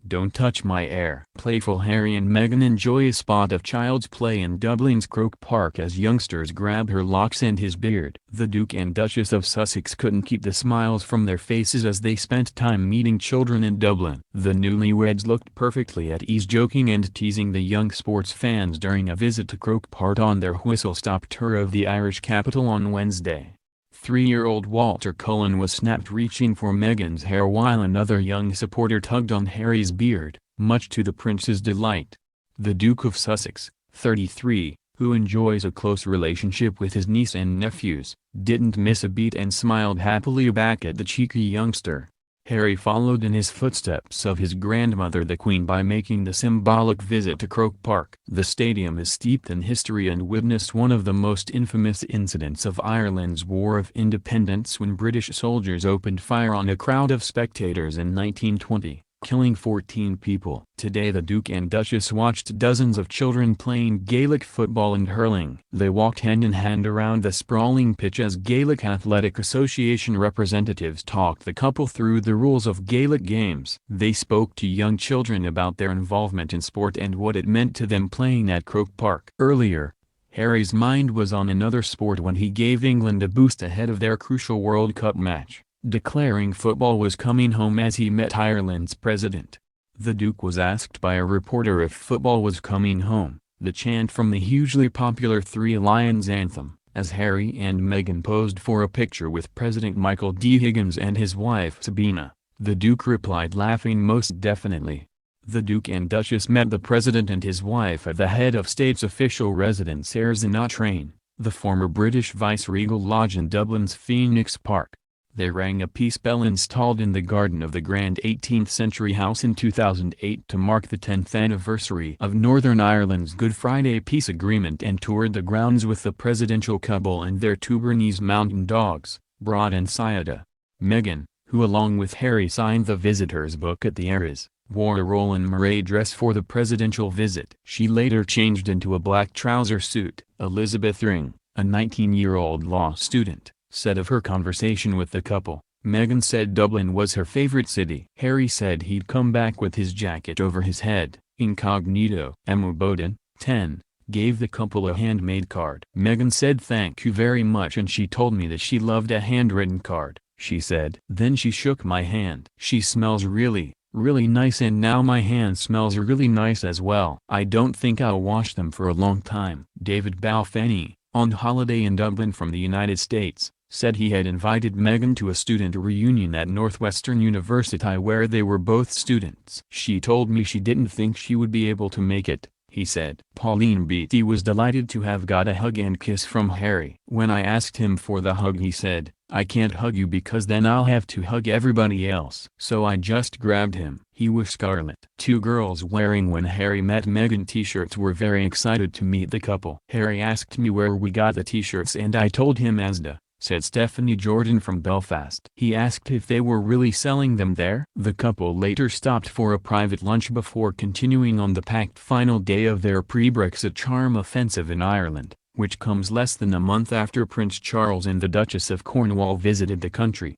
"Don't touch my heir." Playful Harry and Meghan enjoy a spot of child's play in Dublin's Croke Park as youngsters grab her locks and his beard. The Duke and Duchess of Sussex couldn't keep the smiles from their faces as they spent time meeting children in Dublin. The newlyweds looked perfectly at ease, joking and teasing the young sports fans during a visit to Croke Park on their whistle-stop tour of the Irish capital on Wednesday. 3-year-old Walter Cullen was snapped reaching for Meghan's hair while another young supporter tugged on Harry's beard, much to the prince's delight. The Duke of Sussex, 33, who enjoys a close relationship with his niece and nephews, didn't miss a beat and smiled happily back at the cheeky youngster. Harry followed in his footsteps of his grandmother the Queen by making the symbolic visit to Croke Park. The stadium is steeped in history and witnessed one of the most infamous incidents of Ireland's War of Independence when British soldiers opened fire on a crowd of spectators in 1920, killing 14 people. Today the Duke and Duchess watched dozens of children playing Gaelic football and hurling. They walked hand in hand around the sprawling pitch as Gaelic Athletic Association representatives talked the couple through the rules of Gaelic games. They spoke to young children about their involvement in sport and what it meant to them playing at Croke Park. Earlier, Harry's mind was on another sport when he gave England a boost ahead of their crucial World Cup match, declaring football was coming home as he met Ireland's president. The Duke was asked by a reporter if football was coming home, the chant from the hugely popular Three Lions anthem, as Harry and Meghan posed for a picture with President Michael D. Higgins and his wife Sabina. The Duke replied, laughing, "Most definitely." The Duke and Duchess met the president and his wife at the head of state's official residence Air, the former British Viceregal Lodge in Dublin's Phoenix Park. They rang a peace bell installed in the garden of the grand 18th-century house in 2008 to mark the 10th anniversary of Northern Ireland's Good Friday Peace Agreement and toured the grounds with the presidential couple and their two Bernese mountain dogs, Broad and Sayada. Meghan, who along with Harry signed the visitor's book at the Heir, wore a Roland Murray dress for the presidential visit. She later changed into a black trouser suit. Elizabeth Ring, a 19-year-old law student, said of her conversation with the couple, "Meghan said Dublin was her favorite city." Harry said he'd come back with his jacket over his head, incognito. Emma Bowden, 10, gave the couple a handmade card. "Meghan said thank you very much and she told me that she loved a handwritten card," she said. "Then she shook my hand. She smells really, really nice and now my hand smells really nice as well. I don't think I'll wash them for a long time." David Balfenny, on holiday in Dublin from the United States, said he had invited Meghan to a student reunion at Northwestern University where they were both students. "She told me she didn't think she would be able to make it," he said. Pauline Beattie was delighted to have got a hug and kiss from Harry. "When I asked him for the hug he said, 'I can't hug you because then I'll have to hug everybody else.' So I just grabbed him." He was scarlet. Two girls wearing When Harry Met Meghan t-shirts were very excited to meet the couple. "Harry asked me where we got the t-shirts and I told him Asda," said Stephanie Jordan from Belfast. "He asked if they were really selling them there." The couple later stopped for a private lunch before continuing on the packed final day of their pre-Brexit charm offensive in Ireland, which comes less than a month after Prince Charles and the Duchess of Cornwall visited the country.